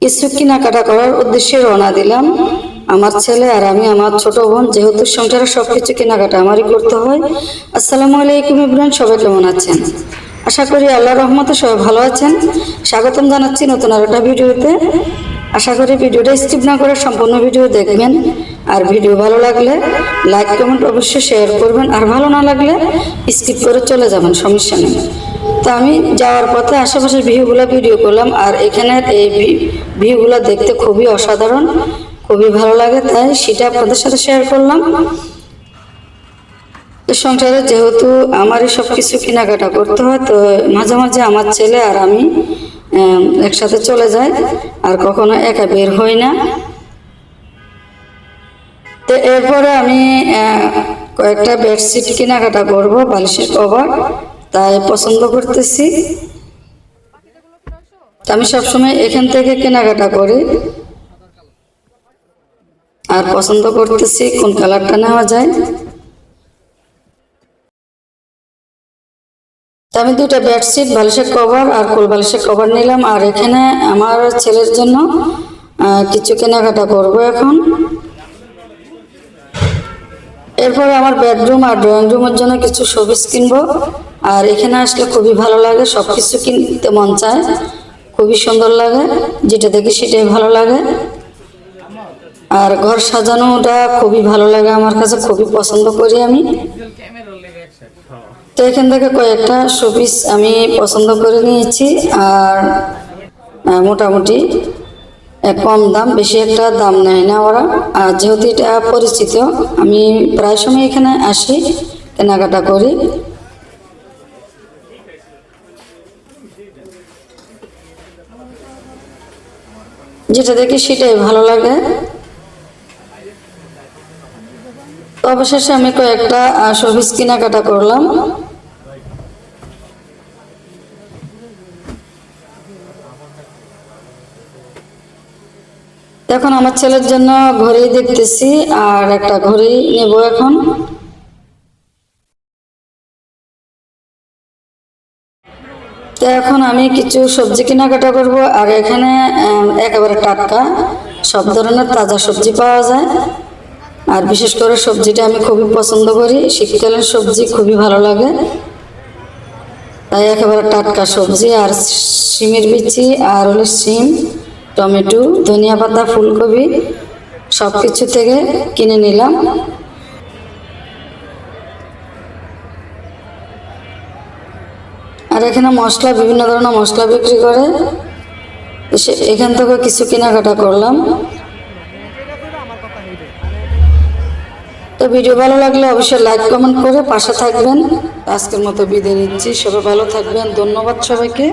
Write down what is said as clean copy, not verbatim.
কিছু কেনাকাটা করার উদ্দেশ্যে রওনা দিলাম। আমার ছেলে আর আমি, আমার ছোট বোন, যেহেতু সংসারে সবকিছু কেনাকাটা আমারই করতে হয়। আসসালামু আলাইকুম ইব্রাহিম, সবাই কেমন আছেন? আশা করি আল্লাহর রহমতে সবাই ভালো আছেন। স্বাগতম জানাচ্ছি নতুন আর একটা ভিডিওতে। আশা করি ভিডিওটা স্কিপ না করে সম্পূর্ণ ভিডিও দেখবেন। আর ভিডিও ভালো লাগলে লাইক কমেন্ট অবশ্যই শেয়ার করবেন, আর ভালো না লাগলে স্কিপ করে চলে যাবেন, সমস্যা নেই। তো আমি যাওয়ার পথে আশেপাশের ভিউগুলো ভিডিও করলাম, আর এখানের এই ভিউগুলো দেখতে খুবই অসাধারণ, খুবই ভালো লাগে, তাই সেটা আপনাদের সাথে শেয়ার করলাম। সংসারে যেহেতু আমারই সব কিছু কেনাকাটা করতে হয়, তো মাঝে মাঝে আমার ছেলে আর আমি একসাথে চলে যাই, আর কখনো একা বের হই না। তো এরপরে আমি কয়েকটা বেডশিট কেনাকাটা করব, বালিশের কভার, তাই পছন্দ করতেছি। আমি সবসময় এখান থেকে কেনাকাটা করি, আর পছন্দ করতেছি কোন কালারটা নেওয়া যায়। আমি দুইটা বেডশিট, বালিশের কভার আর কোল বালিশের কভার নিলাম, আর এখানে আমার ছেলের জন্য কিছু কেনাকাটা করব এখন। এরপরে আমার বেডরুম আর ড্রয়িং রুমের জন্য কিছু শোপিস কিনবো। আর এখানে আসলে খুবই ভালো লাগে, সবকিছু কিনতে মন চায়, খুবই সুন্দর লাগে, যেটা দেখি সেটাই ভালো লাগে। আর ঘর সাজানোটা খুবই ভালো লাগে আমার কাছে, খুবই পছন্দ করি আমি। তো এখান থেকে কয়েকটা শোপিস আমি পছন্দ করে নিয়েছি, আর মোটামুটি কম দাম, বেশি একটা দাম নেয় না ওরা। আর যেহেতু এটা পরিচিত, আমি প্রায় সময় এখানে আসি, কেনাকাটা করি। যেটা দেখি সেটাই ভালো লাগে। অবশেষে আমি কয়েকটা শোপিস কেনাকাটা করলাম। এখন আমার ছেলের জন্য ঘড়ি দেখতেছি, আর একটা ঘড়ি নেব এখন। তো এখন আমি কিছু সবজি কেনাকাটা করব, আর এখানে একেবারে টাটকা সব ধরনের তাজা সবজি পাওয়া যায়। আর বিশেষ করে সবজিটা আমি খুবই পছন্দ করি, শীতকালীন সবজি খুবই ভালো লাগে, তাই একেবারে টাটকা সবজি। আর শিমের বিচি, আর হলো শিম, টমেটো, ধনিয়া পাতা, ফুলকপি সব কিছু থেকে কিনে নিলাম। আর এখানে মশলা, বিভিন্ন ধরনের মশলা বিক্রি করে, এখান থেকে কিছু কেনাকাটা করলাম। তো ভিডিও ভালো লাগলে অবশ্যই লাইক কমেন্ট করে পাশে থাকবেন। আজকের মতো বিদায় নিচ্ছি, সবাই ভালো থাকবেন, ধন্যবাদ সবাইকে।